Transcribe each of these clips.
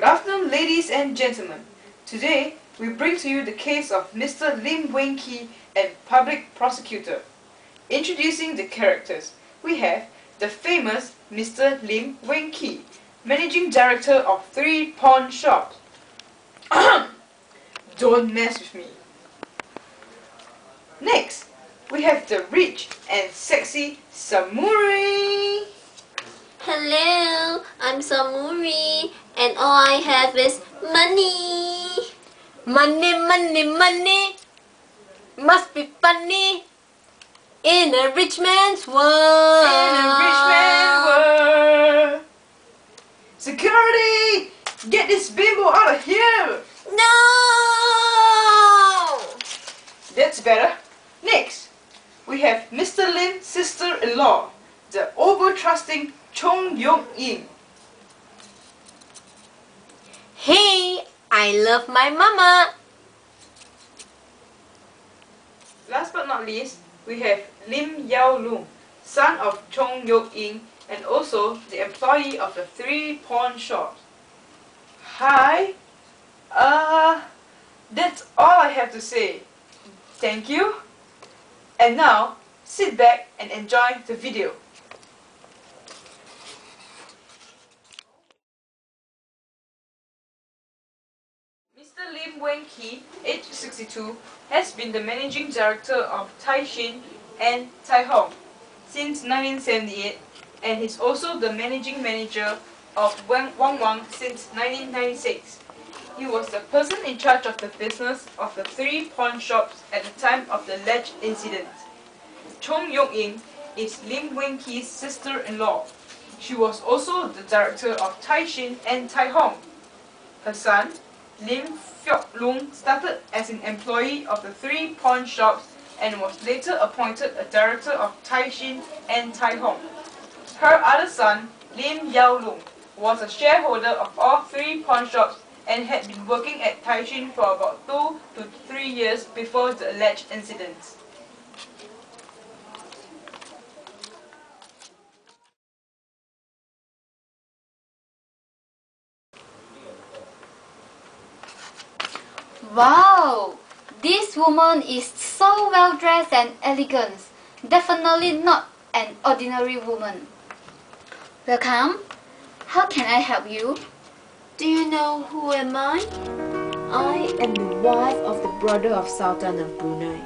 Good afternoon, ladies and gentlemen. Today, we bring to you the case of Mr. Lim Weng Kee and Public Prosecutor. Introducing the characters, we have the famous Mr. Lim Weng Kee, Managing Director of 3 pawn shops. Don't mess with me. Next, we have the rich and sexy Samuri. Hello, I'm Samuri, and all I have is money. Money, money, money. Must be funny. In a rich man's world. In a rich man's world. Security! Get this bimbo out of here! No! That's better. Next, we have Mr. Lim's sister-in-law, the over-trusting Chong Yong-in. Hey, I love my mama. Last but not least, we have Lim Yao Lung, son of Chong Yong-in and also the employee of the 3 pawn shops. Hi, that's all I have to say. Thank you. And now, sit back and enjoy the video. Mr. Lim Weng Kee, aged 62, has been the managing director of Taishin and Tai Hong since 1978, and is also the managing manager of Wang since 1996. He was the person in charge of the business of the 3 pawn shops at the time of the alleged incident. Chong Yong-in is Lim Weng Kee's sister-in-law. She was also the director of Taishin and Tai Hong. Her son, Lim Lung, started as an employee of the 3 pawn shops and was later appointed a director of Taishin and Tai Hong. Her other son, Lim Yao Lung, was a shareholder of all 3 pawn shops and had been working at Taishin for about 2 to 3 years before the alleged incidents. Wow! This woman is so well dressed and elegant. Definitely not an ordinary woman. Welcome. How can I help you? Do you know who am I? I am the wife of the brother of Sultan of Brunei.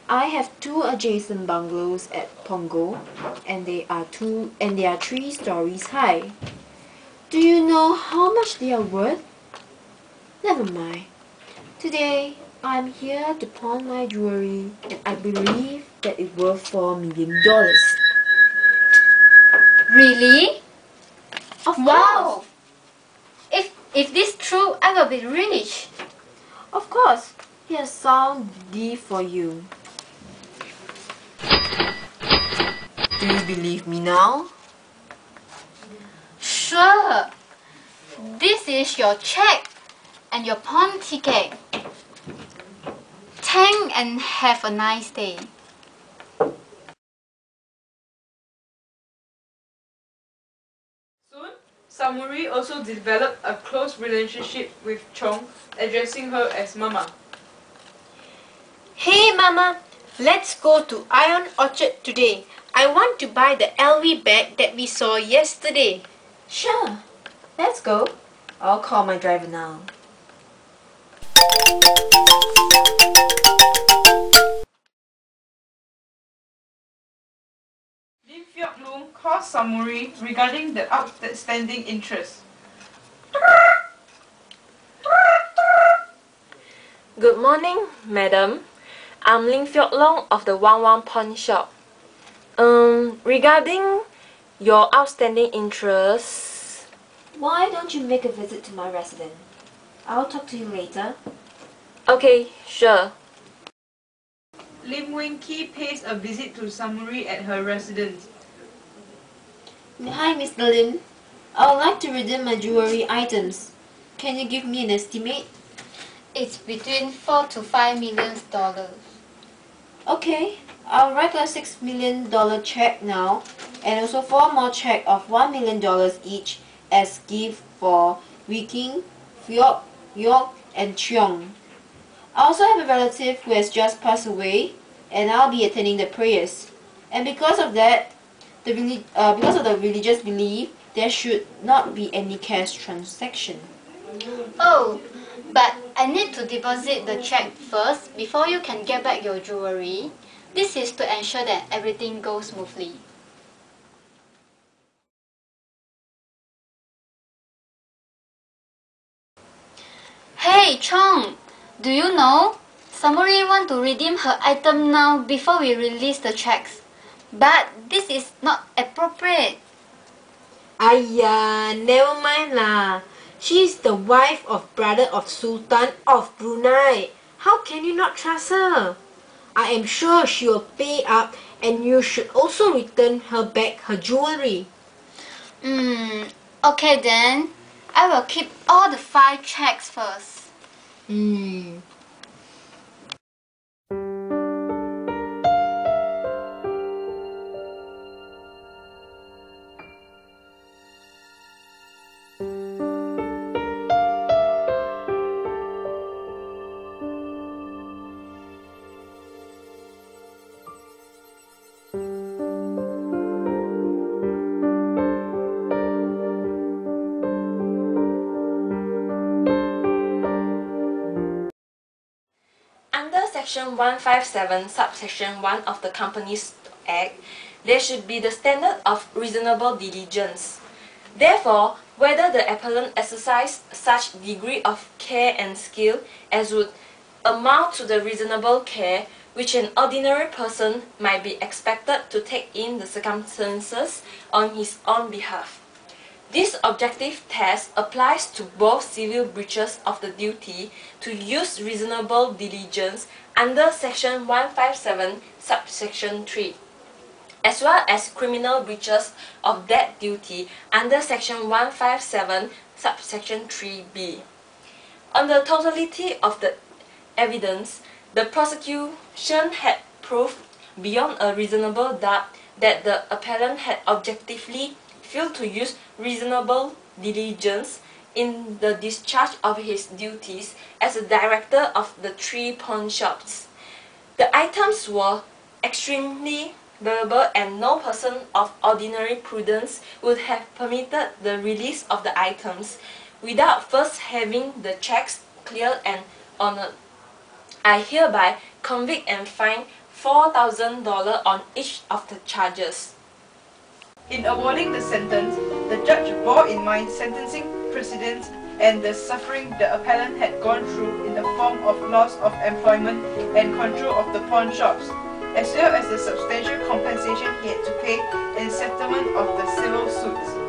I have 2 adjacent bungalows at Pongo, and they are 3 stories high. Do you know how much they are worth? Never mind. Today, I'm here to pawn my jewelry, and I believe that it's worth $4 million. Really? Of Wow! If this true, I will be rich. Of course. Here's some gift for you. Do you believe me now? Sure. This is your check and your pawn ticket. Thank and have a nice day. Soon, Samuri also developed a close relationship with Chong, addressing her as Mama. Hey Mama, let's go to Ion Orchard today. I want to buy the LV bag that we saw yesterday. Sure, let's go. I'll call my driver now. Lim Lung calls Samuri regarding the outstanding interest. Good morning, madam. I'm Lim Long of the Wang Pawn Shop. Regarding your outstanding interest... Why don't you make a visit to my residence? I'll talk to you later. Okay, sure. Lim Weng Kee pays a visit to Samuri at her residence. Hi Mr. Lim. I would like to redeem my jewelry items. Can you give me an estimate? It's between $4 to $5 million. Okay, I'll write a $6 million check now, and also 4 more checks of $1 million each as gift for Wiking, Fyok, Yok, and Cheong. I also have a relative who has just passed away, and I'll be attending the prayers. And because of that, because of the religious belief, there should not be any cash transaction. Oh, but I need to deposit the check first before you can get back your jewelry. This is to ensure that everything goes smoothly. Hey, Chong! Do you know? Samuri want to redeem her item now before we release the checks. But this is not appropriate. Aiya, never mind lah. She is the wife of brother of Sultan of Brunei. How can you not trust her? I am sure she will pay up, and you should also return her back her jewelry. Okay then. I will keep all the 5 checks first. Under Section 157, Subsection 1 of the Companies Act, there should be the standard of reasonable diligence. Therefore, whether the appellant exercised such degree of care and skill as would amount to the reasonable care which an ordinary person might be expected to take in the circumstances on his own behalf. This objective test applies to both civil breaches of the duty to use reasonable diligence under Section 157, Subsection 3, as well as criminal breaches of that duty under Section 157, Subsection 3b. On the totality of the evidence, the prosecution had proved beyond a reasonable doubt that the appellant had objectively failed to use reasonable diligence in the discharge of his duties as a director of the 3 pawn shops. The items were extremely valuable, and no person of ordinary prudence would have permitted the release of the items without first having the checks cleared and honored. I hereby convict and fine $4,000 on each of the charges. In awarding the sentence, the judge bore in mind sentencing precedents and the suffering the appellant had gone through in the form of loss of employment and control of the pawn shops, as well as the substantial compensation he had to pay in settlement of the civil suits.